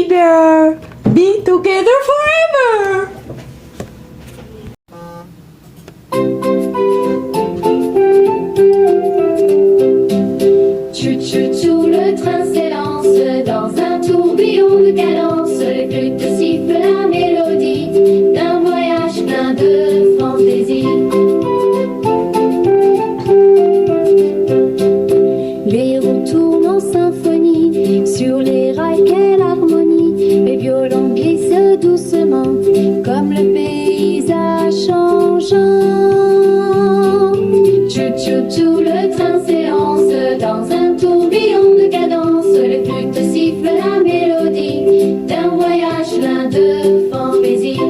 teddy bear. Be together forever. Chou-chou-chou, le train s'élance dans un tourbillon de cadence. Les flûtes sifflent la mélodie d'un voyage plein de fantaisie. Les roues tournent en symphonie sur les rails, quelle harmonie. Les violons glissent doucement comme le paysage changeant. Chou-chou-chou, le train s'élance dans un tourbillon de cadence. Les flûtes sifflent la mélodie d'un voyage plein de fantaisie.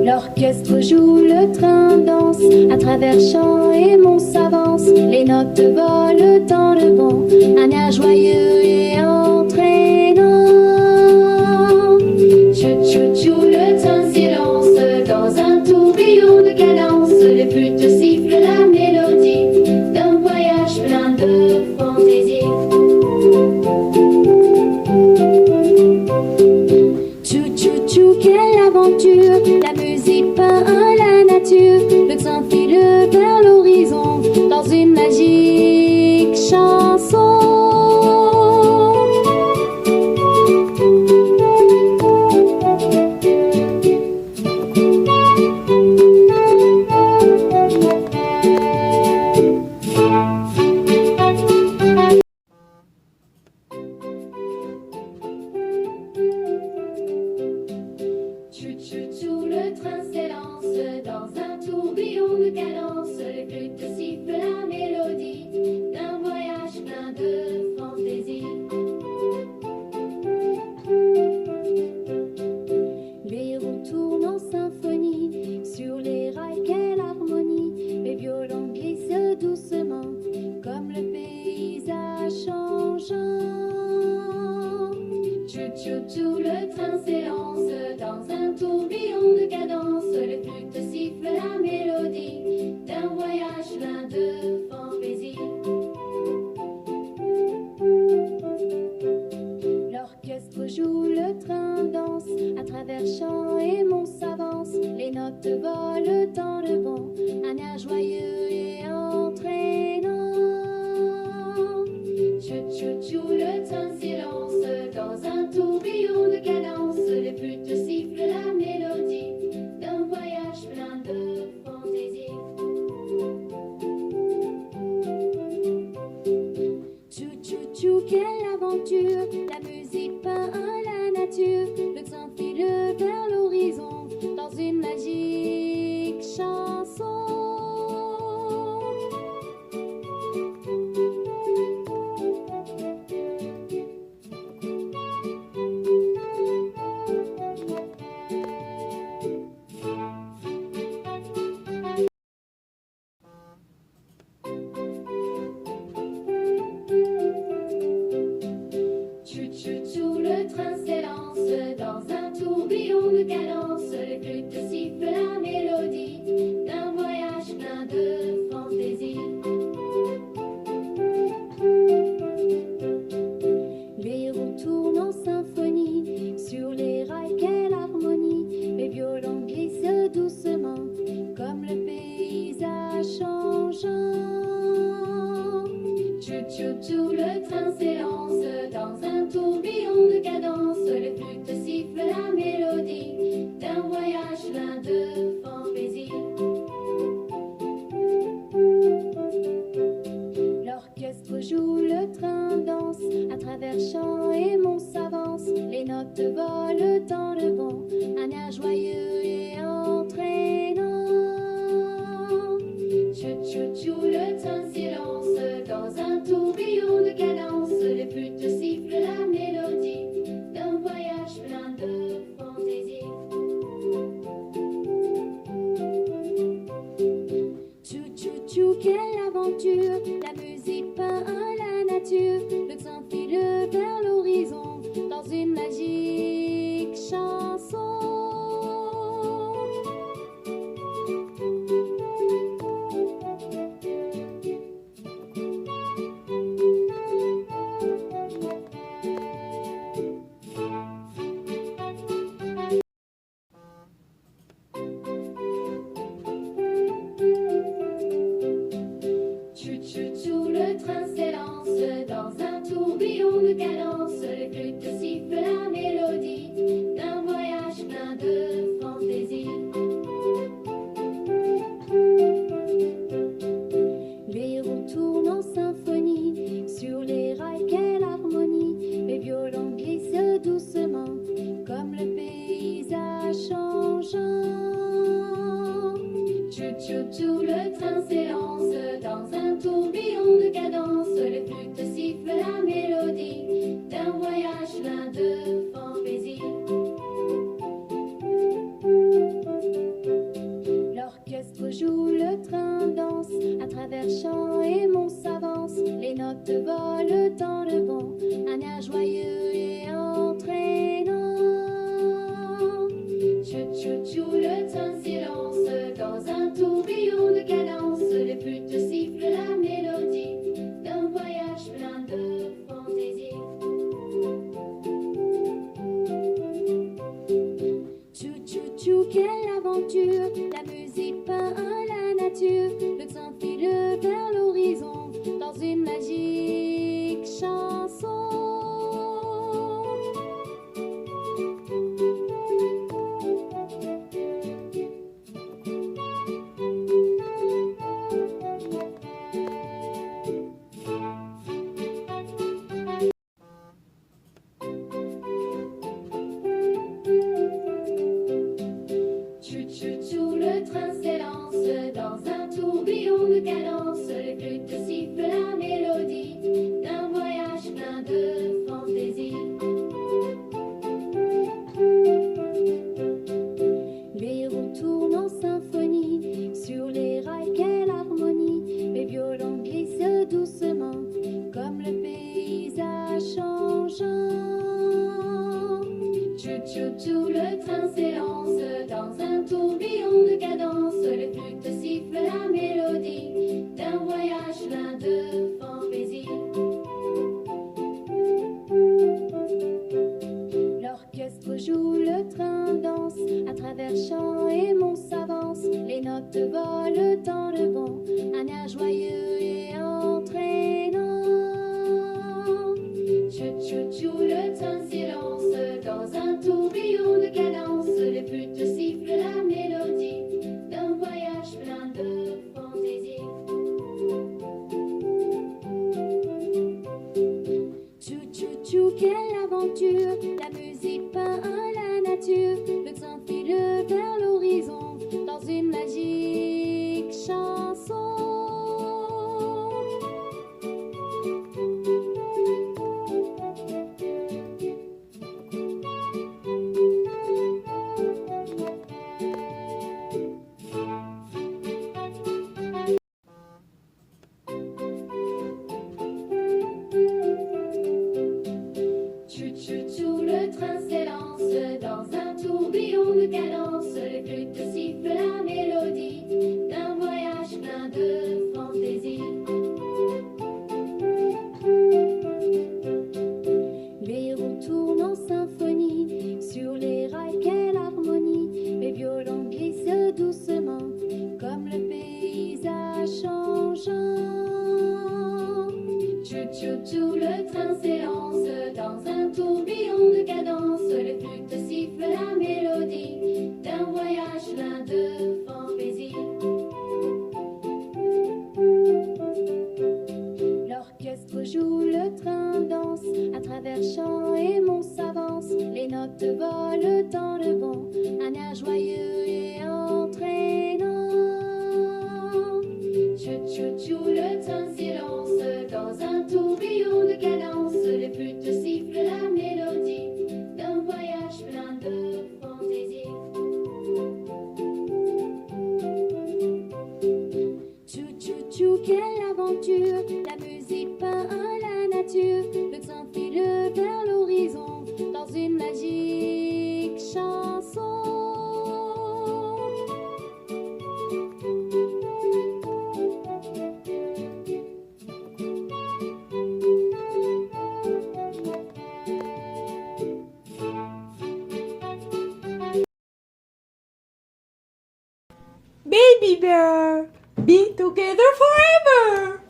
L'orchestre joue, le train danse, à travers champs et monts s'avance. Les notes volent dans le vent, un air joyeux et entraînant. Chou-chou-chou, le train s'élance dans un tourbillon de cadence. Les flûtes sifflent la mélodie d'un voyage plein de fantaisie. Chou-chou-chou, quelle aventure, la musique peint la nature. Le train file vers l'horizon dans une magique chanson. Chou-chou-chou, le train s'élance dans un tourbillon de cadence. Les flûtes sifflent la mélodie d'un voyage plein de fantaisie. Les roues tournent en symphonie sur les rails, quelle harmonie. Les violons glissent doucement comme le paysage changeant. Chou-chou-chou, le train s'élance dans un tourbillon de cadence. Les flûtes sifflent la mélodie d'un voyage plein de fantaisie. L'orchestre joue, le train danse, à travers champs et monts s'avance. Les notes volent dans le vent, un air joyeux et entraînant. Chou-chou-chou, le train s'élance dans un tourbillon de cadence. Les flûtes sifflent la mélodie d'un voyage plein de fantaisie. Chou-chou-chou, quelle aventure, la musique peint la nature. Le train file vers l'horizon dans une magique chanson. Chou-chou-chou, le train s'élance dans un tourbillon de cadence. Les flûtes sifflent la mélodie d'un voyage plein de fantaisie. Les roues tournent en symphonie sur les rails, quelle harmonie. Les violons glissent doucement comme le paysage changeant. Chou-chou-chou, le train s'élance dans un tourbillon de cadence. Les flûtes sifflent la mélodie d'un voyage plein de fantaisie. L'orchestre joue, le train danse, à travers champs et monts s'avance. Les notes volent dans le vent, un air joyeux et entraînant. Chou-chou-chou, le train s'élance dans un tourbillon de cadence. Les flûtes sifflent la mélodie d'un voyage plein de fantaisie. Chou-chou-chou, quelle aventure, la musique peint la nature. Le train file vers l'horizon dans une magique chanson. le train s'élance dans un tourbillon de cadence. Les flûtes sifflent la mélodie d'un voyage plein de fantaisie. Les roues tournent en symphonie sur les rails, quelle harmonie. Les violons glissent doucement comme le paysage changeant. Tchou-tchou-tchou, le train s'élance dans un tourbillon de cadence. Les flûtes sifflent la mélodie d'un voyage plein de fantaisie. L'orchestre joue, le train danse, à travers champs et monts s'avance. Les notes volent dans le vent, un air joyeux et entraînant. Tchou-tchou-tchou, le train s'élance dans un tourbillon de cadence. Les flûtes sifflent la mélodie d'un voyage plein de fantaisie. Tchou-tchou-tchou, quelle aventure, la musique peint la nature. Le train file vers l'horizon dans une magique chanson. Tchou-tchou-tchou, le train s'élance dans un tourbillon de cadence. Les flûtes sifflent la mélodie d'un voyage plein de fantaisie. Les roues tournent en symphonie sur les rails, quelle harmonie. Les violons glissent doucement comme le paysage changeant. Tchou-tchou-tchou, le train s'élance dans un tourbillon de cadence. Les flûtes sifflent la mélodie d'un voyage plein de fantaisie. L'orchestre joue, le train danse, à travers champs et monts s'avance. Les notes volent dans le vent, un air joyeux et entraînant. Tchou-tchou-tchou, le train s'élance dans un tourbillon de cadence. Les flûtes sifflent la mélodie d'un voyage plein de fantaisie. Tchou-tchou-tchou, quelle aventure, la musique peint la nature. Le train file vers l'horizon dans une magique chanson. Tchou-tchou-tchou, le train s'élance dans un tourbillon de cadence. Les flûtes sifflent la mélodie d'un voyage plein de fantaisie. Les roues tournent en symphonie sur les rails, quelle harmonie. Les violons glissent doucement comme le paysage changeant. Tchou-tchou-tchou, le train s'élance dans un tourbillon de cadence. Les flûtes sifflent la mélodie d'un voyage plein de fantaisie. L'orchestre joue, le train danse, à travers champs et monts s'avance. Les notes volent dans le vent, un air joyeux et entraînant. Tchou-tchou-tchou, le train s'élance dans un tourbillon de cadence. Les flûtes sifflent la mélodie d'un voyage plein de fantaisie. Tchou-tchou-tchou, quelle aventure, la musique peint la nature. Le train file vers l'horizon dans une magique chanson. Baby bear, be together forever.